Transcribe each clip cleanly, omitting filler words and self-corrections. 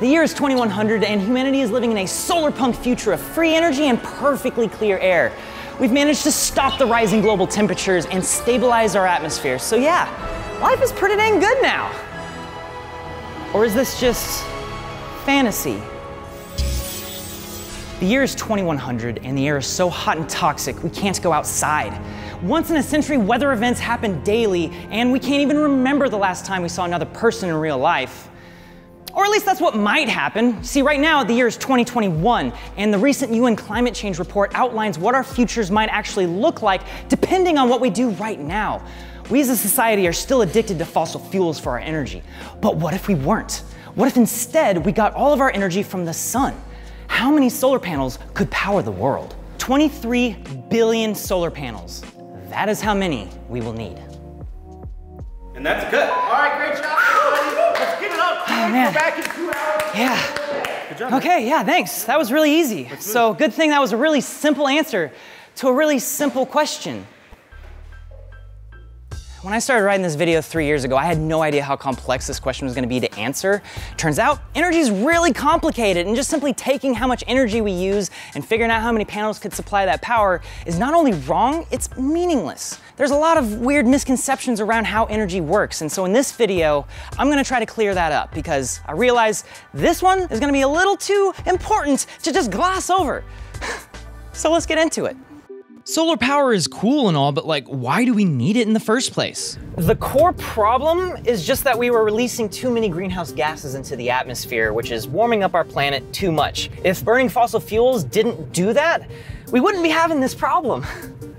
The year is 2100 and humanity is living in a solar punk future of free energy and perfectly clear air. We've managed to stop the rising global temperatures and stabilize our atmosphere. So yeah, life is pretty dang good now. Or is this just fantasy? The year is 2100 and the air is so hot and toxic we can't go outside. Once in a century weather events happen daily and we can't even remember the last time we saw another person in real life. Or at least that's what might happen. See, right now the year is 2021 and the recent UN climate change report outlines what our futures might actually look like depending on what we do right now. We as a society are still addicted to fossil fuels for our energy. But what if we weren't? What if instead we got all of our energy from the sun? How many solar panels could power the world? 23 billion solar panels. That is how many we will need. And that's good. All right, great job, everybody. Let's get it up. Oh, man. We're back in 2 hours. Yeah. Good job. Okay, yeah, thanks. That was really easy. So good thing that was a really simple answer to a really simple question. When I started writing this video 3 years ago, I had no idea how complex this question was gonna be to answer. Turns out, energy is really complicated, and just simply taking how much energy we use and figuring out how many panels could supply that power is not only wrong, it's meaningless. There's a lot of weird misconceptions around how energy works, and so in this video, I'm gonna try to clear that up because I realize this one is gonna be a little too important to just gloss over. So let's get into it. Solar power is cool and all, but like, why do we need it in the first place? The core problem is just that we were releasing too many greenhouse gases into the atmosphere, which is warming up our planet too much. If burning fossil fuels didn't do that, we wouldn't be having this problem.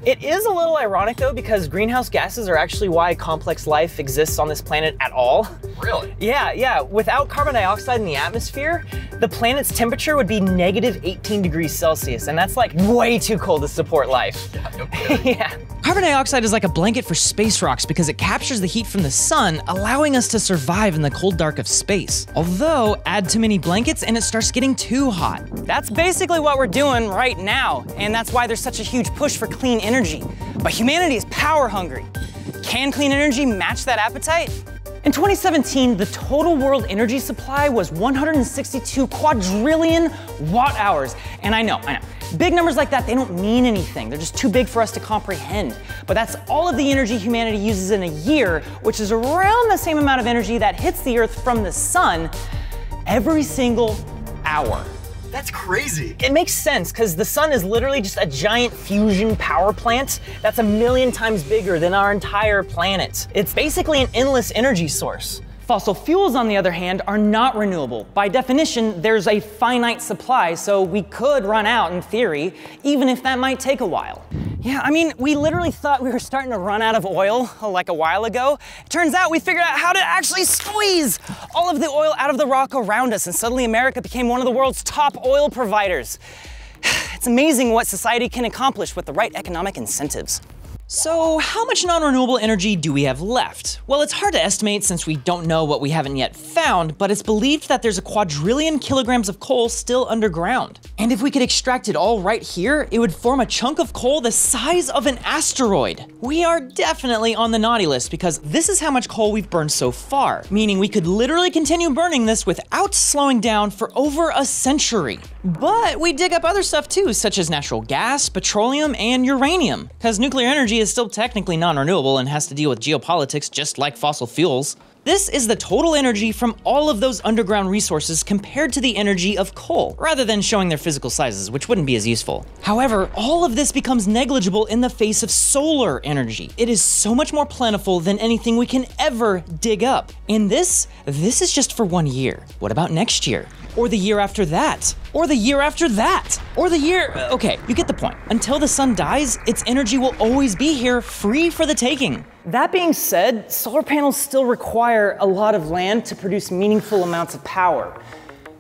It is a little ironic though, because greenhouse gases are actually why complex life exists on this planet at all. Really? Yeah. Without carbon dioxide in the atmosphere, the planet's temperature would be negative 18 degrees Celsius, and that's like way too cold to support life. Yeah, no kidding. Yeah. Carbon dioxide is like a blanket for space rocks because it captures the heat from the sun, allowing us to survive in the cold dark of space. Although, add too many blankets and it starts getting too hot. That's basically what we're doing right now, and that's why there's such a huge push for clean energy. But humanity is power hungry. Can clean energy match that appetite? In 2017, the total world energy supply was 162 quadrillion watt hours. And I know, big numbers like that, they don't mean anything. They're just too big for us to comprehend. But that's all of the energy humanity uses in a year, which is around the same amount of energy that hits the Earth from the sun every single hour. That's crazy. It makes sense, because the sun is literally just a giant fusion power plant that's 1,000,000 times bigger than our entire planet. It's basically an endless energy source. Fossil fuels, on the other hand, are not renewable. By definition, there's a finite supply, so we could run out in theory, even if that might take a while. Yeah, I mean, we literally thought we were starting to run out of oil like a while ago. It turns out we figured out how to actually squeeze all of the oil out of the rock around us, and suddenly America became one of the world's top oil providers. It's amazing what society can accomplish with the right economic incentives. So how much non-renewable energy do we have left? Well, it's hard to estimate since we don't know what we haven't yet found, but it's believed that there's a quadrillion kilograms of coal still underground. And if we could extract it all right here, it would form a chunk of coal the size of an asteroid. We are definitely on the naughty list because this is how much coal we've burned so far, meaning we could literally continue burning this without slowing down for over a century. But we dig up other stuff too, such as natural gas, petroleum, and uranium, because nuclear energy is still technically non-renewable and has to deal with geopolitics just like fossil fuels. This is the total energy from all of those underground resources compared to the energy of coal, rather than showing their physical sizes, which wouldn't be as useful. However, all of this becomes negligible in the face of solar energy. It is so much more plentiful than anything we can ever dig up. And this is just for 1 year. What about next year? Or the year after that? Or the year after that? Or the year, okay, you get the point. Until the sun dies, its energy will always be here, free for the taking. That being said, solar panels still require a lot of land to produce meaningful amounts of power.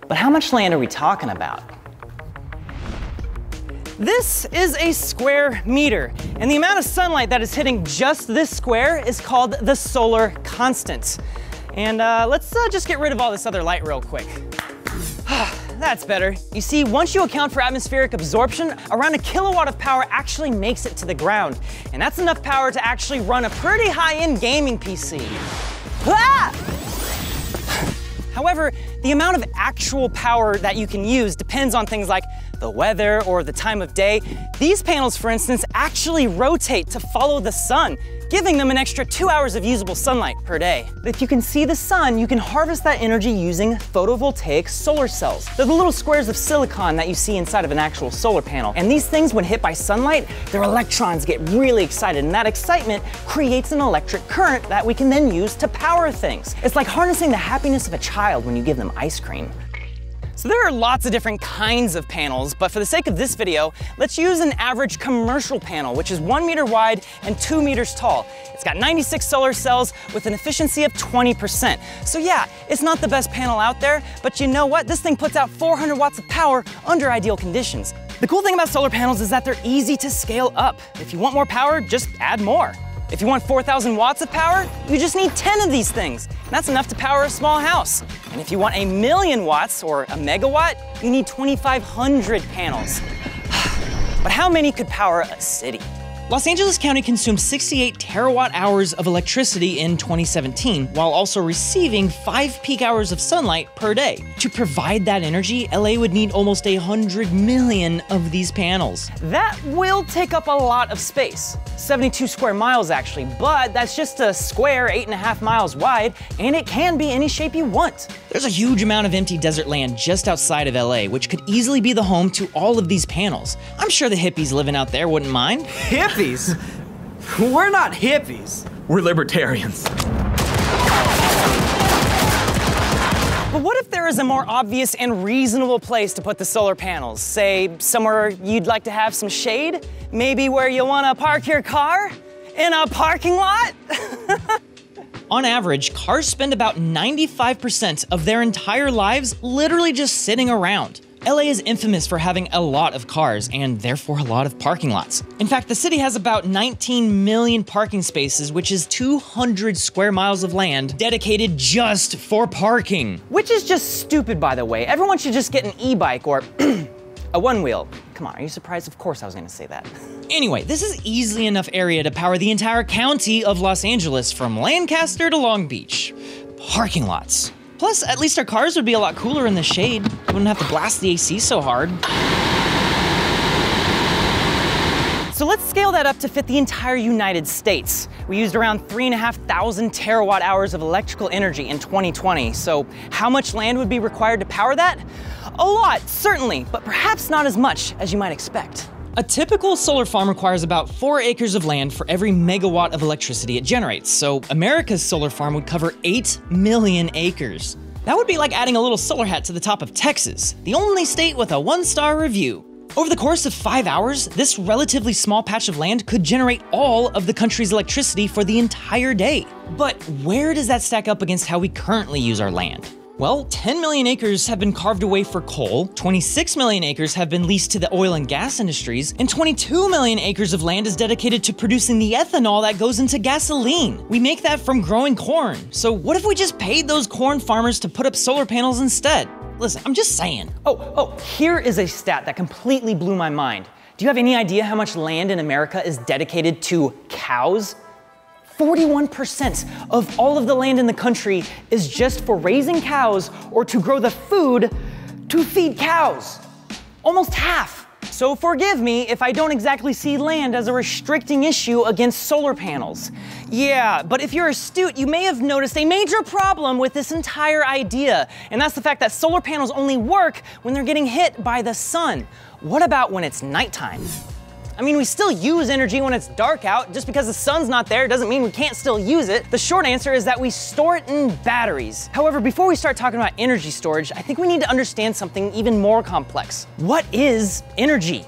But how much land are we talking about? This is a square meter, and the amount of sunlight that is hitting just this square is called the solar constant. And let's just get rid of all this other light real quick. That's better. You see, once you account for atmospheric absorption, around 1 kilowatt of power actually makes it to the ground. And that's enough power to actually run a pretty high-end gaming PC. Ah! However, the amount of actual power that you can use depends on things like the weather or the time of day. These panels, for instance, actually rotate to follow the sun, giving them an extra 2 hours of usable sunlight per day. If you can see the sun, you can harvest that energy using photovoltaic solar cells. They're the little squares of silicon that you see inside of an actual solar panel. And these things, when hit by sunlight, their electrons get really excited, and that excitement creates an electric current that we can then use to power things. It's like harnessing the happiness of a child when you give them ice cream. So there are lots of different kinds of panels, but for the sake of this video, let's use an average commercial panel, which is 1 meter wide and 2 meters tall. It's got 96 solar cells with an efficiency of 20%. So yeah, it's not the best panel out there, but you know what? This thing puts out 400 watts of power under ideal conditions. The cool thing about solar panels is that they're easy to scale up. If you want more power, just add more. If you want 4,000 watts of power, you just need 10 of these things. And that's enough to power a small house. And if you want 1,000,000 watts or a megawatt, you need 2,500 panels. But how many could power a city? Los Angeles County consumed 68 terawatt hours of electricity in 2017, while also receiving 5 peak hours of sunlight per day. To provide that energy, LA would need almost 100 million of these panels. That will take up a lot of space. 72 square miles actually, but that's just a square 8.5 miles wide, and it can be any shape you want. There's a huge amount of empty desert land just outside of LA, which could easily be the home to all of these panels. I'm sure the hippies living out there wouldn't mind. Hippies? We're not hippies. We're libertarians. But what if there is a more obvious and reasonable place to put the solar panels? Say, somewhere you'd like to have some shade? Maybe where you want to park your car? In a parking lot? On average, cars spend about 95% of their entire lives literally just sitting around. LA is infamous for having a lot of cars and therefore a lot of parking lots. In fact, the city has about 19 million parking spaces, which is 200 square miles of land dedicated just for parking. Which is just stupid, by the way. Everyone should just get an e-bike or a one-wheel. Come on, are you surprised? Of course I was gonna say that. Anyway, this is easily enough area to power the entire county of Los Angeles from Lancaster to Long Beach. Parking lots. Plus, at least our cars would be a lot cooler in the shade. We wouldn't have to blast the AC so hard. So let's scale that up to fit the entire United States. We used around 3,500 terawatt hours of electrical energy in 2020. So how much land would be required to power that? A lot, certainly, but perhaps not as much as you might expect. A typical solar farm requires about 4 acres of land for every megawatt of electricity it generates, so America's solar farm would cover 8 million acres. That would be like adding a little solar hat to the top of Texas, the only state with a 1-star review. Over the course of 5 hours, this relatively small patch of land could generate all of the country's electricity for the entire day. But where does that stack up against how we currently use our land? Well, 10 million acres have been carved away for coal, 26 million acres have been leased to the oil and gas industries, and 22 million acres of land is dedicated to producing the ethanol that goes into gasoline. We make that from growing corn. So what if we just paid those corn farmers to put up solar panels instead? Listen, I'm just saying. Here is a stat that completely blew my mind. Do you have any idea how much land in America is dedicated to cows? 41% of all of the land in the country is just for raising cows or to grow the food to feed cows. Almost half. So forgive me if I don't exactly see land as a restricting issue against solar panels. Yeah, but if you're astute, you may have noticed a major problem with this entire idea, and that's the fact that solar panels only work when they're getting hit by the sun. What about when it's nighttime? I mean, we still use energy when it's dark out. Just because the sun's not there doesn't mean we can't still use it. The short answer is that we store it in batteries. However, before we start talking about energy storage, I think we need to understand something even more complex. What is energy?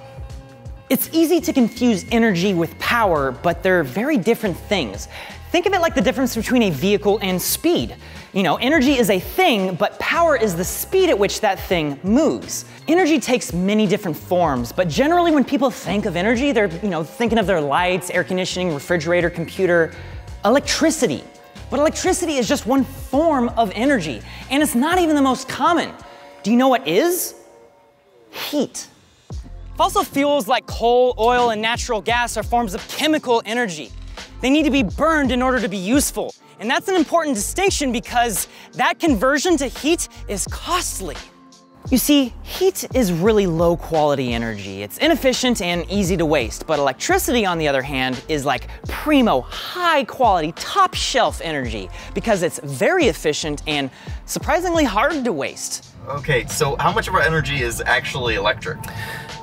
It's easy to confuse energy with power, but they're very different things. Think of it like the difference between a vehicle and speed. You know, energy is a thing, but power is the speed at which that thing moves. Energy takes many different forms, but generally when people think of energy, they're thinking of their lights, air conditioning, refrigerator, computer, electricity. But electricity is just one form of energy, and it's not even the most common. Do you know what is? Heat. Fossil fuels like coal, oil, and natural gas are forms of chemical energy. They need to be burned in order to be useful. And that's an important distinction because that conversion to heat is costly. You see, heat is really low quality energy. It's inefficient and easy to waste, but electricity, on the other hand, is like primo, high quality, top shelf energy because it's very efficient and surprisingly hard to waste. Okay, so how much of our energy is actually electric?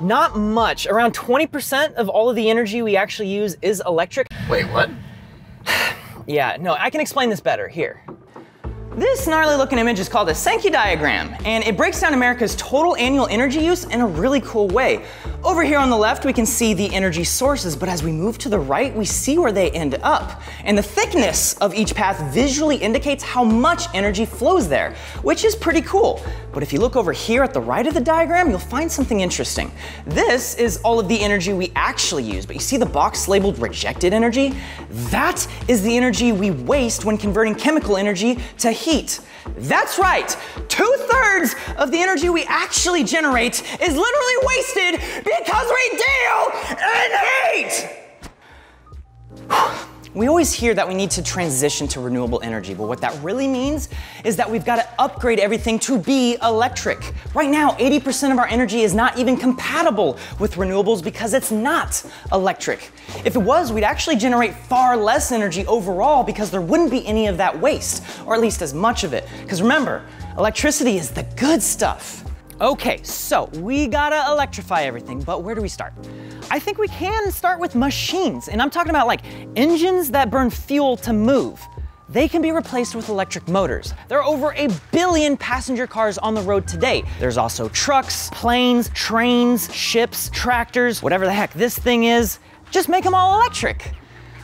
Not much. Around 20% of all of the energy we actually use is electric. Wait, what? Yeah, no, I can explain this better. Here. This gnarly looking image is called a Sankey diagram, and it breaks down America's total annual energy use in a really cool way. Over here on the left, we can see the energy sources, but as we move to the right, we see where they end up. And the thickness of each path visually indicates how much energy flows there, which is pretty cool. But if you look over here at the right of the diagram, you'll find something interesting. This is all of the energy we actually use, but you see the box labeled rejected energy? That is the energy we waste when converting chemical energy to heat. That's right, 2/3 of the energy we actually generate is literally wasted because we deal in heat! We always hear that we need to transition to renewable energy, but what that really means is that we've got to upgrade everything to be electric. Right now, 80% of our energy is not even compatible with renewables because it's not electric. If it was, we'd actually generate far less energy overall because there wouldn't be any of that waste, or at least as much of it. Because remember, electricity is the good stuff. Okay, so we gotta electrify everything, but where do we start? I think we can start with machines, and I'm talking about like engines that burn fuel to move. They can be replaced with electric motors. There are over 1 billion passenger cars on the road today. There's also trucks, planes, trains, ships, tractors, whatever the heck this thing is. Just make them all electric.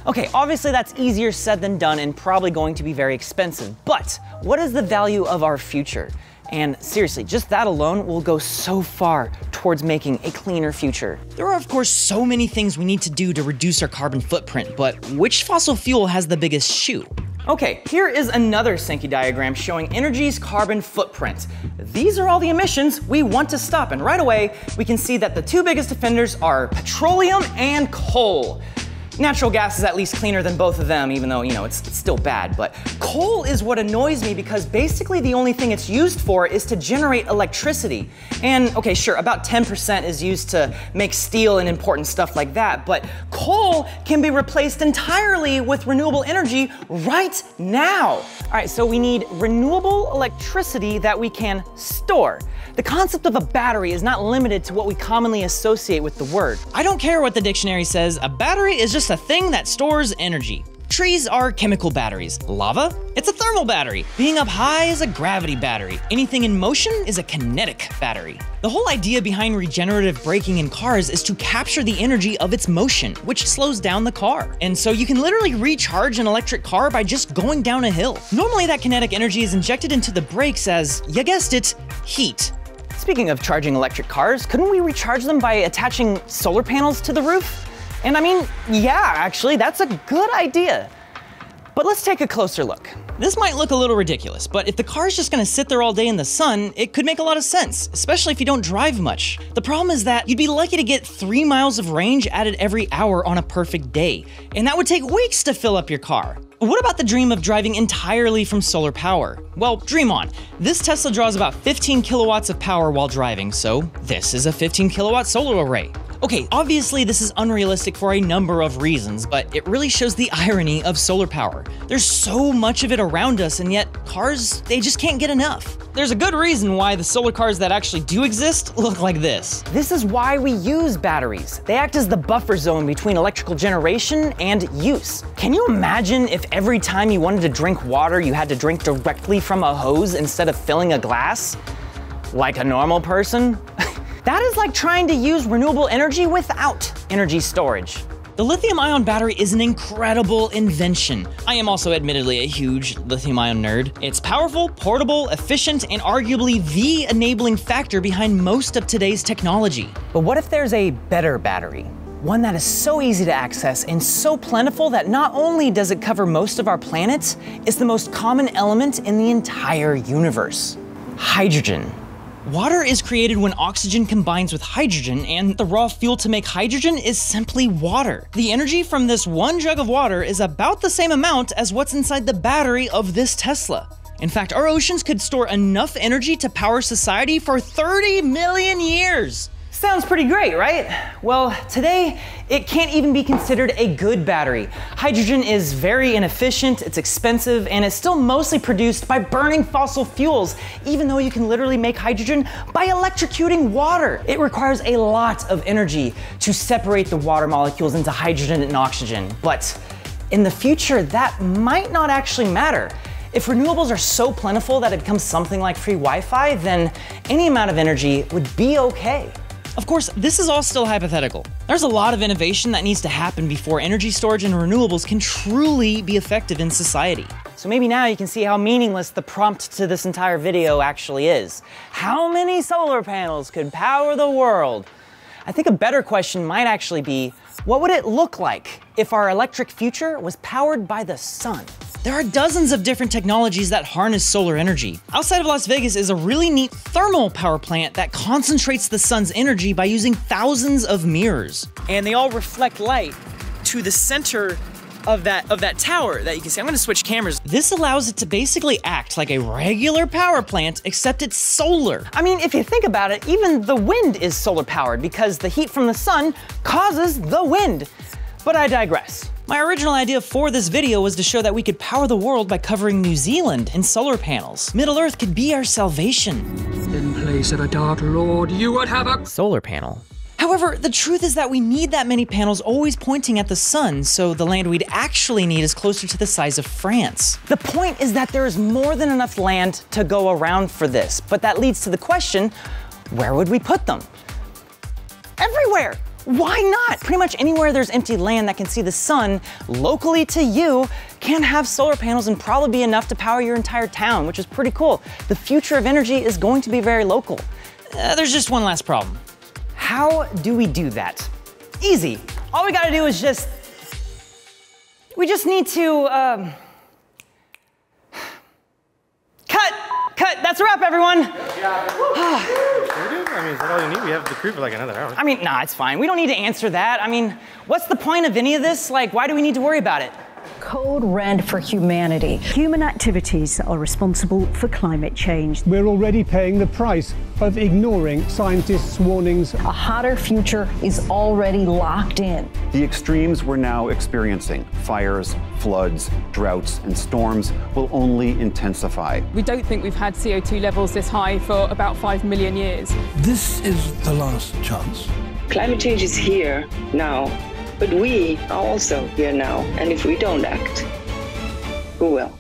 Okay, obviously that's easier said than done and probably going to be very expensive, but what is the value of our future? And seriously, just that alone will go so far towards making a cleaner future. There are, of course, so many things we need to do to reduce our carbon footprint, but which fossil fuel has the biggest shoe? Okay, here is another Sankey diagram showing energy's carbon footprint. These are all the emissions we want to stop, and right away, we can see that the two biggest offenders are petroleum and coal. Natural gas is at least cleaner than both of them, even though, it's still bad. But coal is what annoys me because basically the only thing it's used for is to generate electricity. And okay, sure, about 10% is used to make steel and important stuff like that, but coal can be replaced entirely with renewable energy right now. All right, so we need renewable electricity that we can store. The concept of a battery is not limited to what we commonly associate with the word. I don't care what the dictionary says, a battery is just a thing that stores energy. Trees are chemical batteries. Lava? It's a thermal battery. Being up high is a gravity battery. Anything in motion is a kinetic battery. The whole idea behind regenerative braking in cars is to capture the energy of its motion, which slows down the car. And so you can literally recharge an electric car by just going down a hill. Normally that kinetic energy is injected into the brakes as, you guessed it, heat. Speaking of charging electric cars, couldn't we recharge them by attaching solar panels to the roof? And I mean, yeah, actually, that's a good idea. But let's take a closer look. This might look a little ridiculous, but if the car's just gonna sit there all day in the sun, it could make a lot of sense, especially if you don't drive much. The problem is that you'd be lucky to get 3 miles of range added every hour on a perfect day, and that would take weeks to fill up your car. What about the dream of driving entirely from solar power? Well, dream on. This Tesla draws about 15 kilowatts of power while driving, so this is a 15 kilowatt solar array. Okay, obviously this is unrealistic for a number of reasons, but it really shows the irony of solar power. There's so much of it around us, and yet cars, they just can't get enough. There's a good reason why the solar cars that actually do exist look like this. This is why we use batteries. They act as the buffer zone between electrical generation and use. Can you imagine if every time you wanted to drink water, you had to drink directly from a hose instead of filling a glass? Like a normal person? That is like trying to use renewable energy without energy storage. The lithium-ion battery is an incredible invention. I am also admittedly a huge lithium-ion nerd. It's powerful, portable, efficient, and arguably the enabling factor behind most of today's technology. But what if there's a better battery? One that is so easy to access and so plentiful that not only does it cover most of our planet, it's the most common element in the entire universe. Hydrogen. Water is created when oxygen combines with hydrogen, and the raw fuel to make hydrogen is simply water. The energy from this one jug of water is about the same amount as what's inside the battery of this Tesla. In fact, our oceans could store enough energy to power society for 30 million years. Sounds pretty great, right? Well, today, it can't even be considered a good battery. Hydrogen is very inefficient, it's expensive, and it's still mostly produced by burning fossil fuels, even though you can literally make hydrogen by electrocuting water. It requires a lot of energy to separate the water molecules into hydrogen and oxygen. But in the future, that might not actually matter. If renewables are so plentiful that it becomes something like free Wi-Fi, then any amount of energy would be okay. Of course, this is all still hypothetical. There's a lot of innovation that needs to happen before energy storage and renewables can truly be effective in society. So maybe now you can see how meaningless the prompt to this entire video actually is. How many solar panels could power the world? I think a better question might actually be, what would it look like if our electric future was powered by the sun? There are dozens of different technologies that harness solar energy. Outside of Las Vegas is a really neat thermal power plant that concentrates the sun's energy by using thousands of mirrors. And they all reflect light to the center of that tower that you can see. I'm gonna switch cameras. This allows it to basically act like a regular power plant, except it's solar. I mean, if you think about it, even the wind is solar powered because the heat from the sun causes the wind. But I digress. My original idea for this video was to show that we could power the world by covering New Zealand in solar panels. Middle-earth could be our salvation. In place of a dark lord, you would have a solar panel. However, the truth is that we need that many panels always pointing at the sun, so the land we'd actually need is closer to the size of France. The point is that there is more than enough land to go around for this, but that leads to the question, where would we put them? Everywhere! Why not? Pretty much anywhere there's empty land that can see the sun locally to you can have solar panels and probably be enough to power your entire town, which is pretty cool. The future of energy is going to be very local. There's just one last problem. How do we do that? Easy. All we gotta do is we just need to, Cut, that's a wrap, everyone. I mean, is that all you need? We have the crew for like another hour. I mean, nah, it's fine. We don't need to answer that. I mean, what's the point of any of this? Like, why do we need to worry about it? Code Red for humanity. Human activities are responsible for climate change. We're already paying the price of ignoring scientists' warnings. A hotter future is already locked in. The extremes we're now experiencing, fires, floods, droughts, and storms, will only intensify. We don't think we've had CO2 levels this high for about 5 million years. This is the last chance. Climate change is here now. But we are also here now, and if we don't act, who will?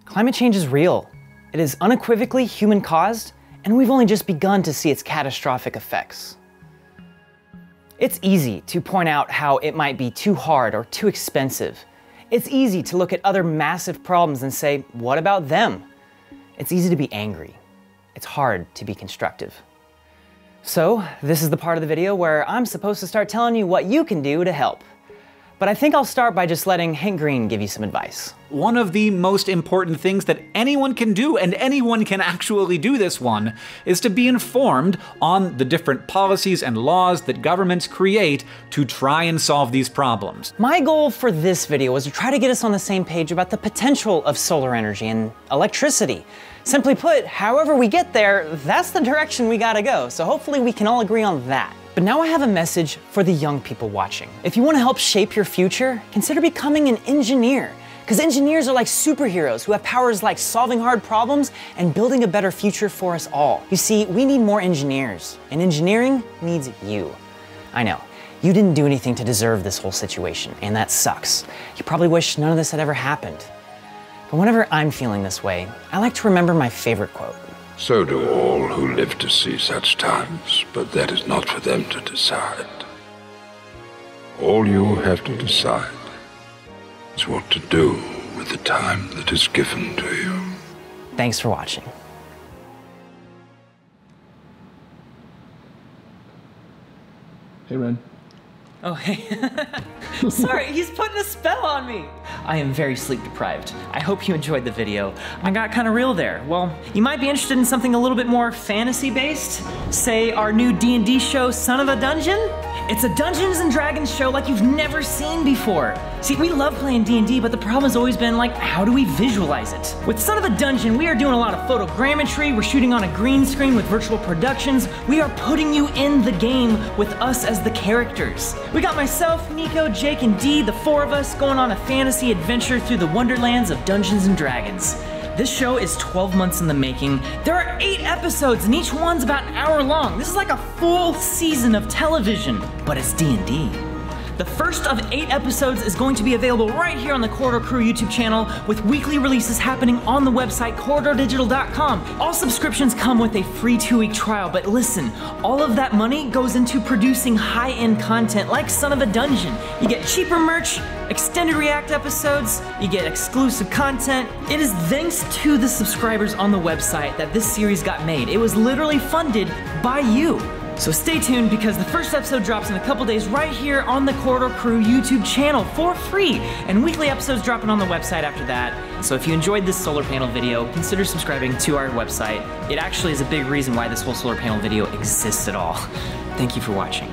Climate change is real. It is unequivocally human-caused, and we've only just begun to see its catastrophic effects. It's easy to point out how it might be too hard or too expensive. It's easy to look at other massive problems and say, what about them? It's easy to be angry. It's hard to be constructive. So, this is the part of the video where I'm supposed to start telling you what you can do to help. But I think I'll start by just letting Hank Green give you some advice. One of the most important things that anyone can do, and anyone can actually do this one, is to be informed on the different policies and laws that governments create to try and solve these problems. My goal for this video was to try to get us on the same page about the potential of solar energy and electricity. Simply put, however we get there, that's the direction we gotta go, so hopefully we can all agree on that. But now I have a message for the young people watching. If you want to help shape your future, consider becoming an engineer. Because engineers are like superheroes who have powers like solving hard problems and building a better future for us all. You see, we need more engineers, and engineering needs you. I know, you didn't do anything to deserve this whole situation, and that sucks. You probably wish none of this had ever happened. But whenever I'm feeling this way, I like to remember my favorite quote. So do all who live to see such times, but that is not for them to decide. All you have to decide is what to do with the time that is given to you. Thanks for watching. Hey, Wren. Oh, hey. Sorry, he's putting a spell on me. I am very sleep deprived. I hope you enjoyed the video. I got kind of real there. Well, you might be interested in something a little bit more fantasy-based. Say our new D&D show, Son of a Dungeon? It's a Dungeons and Dragons show like you've never seen before. See, we love playing D&D, but the problem has always been like, how do we visualize it? With Son of a Dungeon, we are doing a lot of photogrammetry, we're shooting on a green screen with virtual productions, we are putting you in the game with us as the characters. We got myself, Nico, Jake, and Dee, the four of us, going on a fantasy adventure through the wonderlands of Dungeons and Dragons. This show is 12 months in the making. There are 8 episodes and each one's about an hour long. This is like a full season of television, but it's D&D. The first of 8 episodes is going to be available right here on the Corridor Crew YouTube channel, with weekly releases happening on the website corridordigital.com. All subscriptions come with a free 2-week trial, but listen, all of that money goes into producing high-end content like Son of a Dungeon. You get cheaper merch, extended React episodes, you get exclusive content. It is thanks to the subscribers on the website that this series got made. It was literally funded by you. So stay tuned, because the first episode drops in a couple days right here on the Corridor Crew YouTube channel for free, and weekly episodes dropping on the website after that. So if you enjoyed this solar panel video, consider subscribing to our website. It actually is a big reason why this whole solar panel video exists at all. Thank you for watching.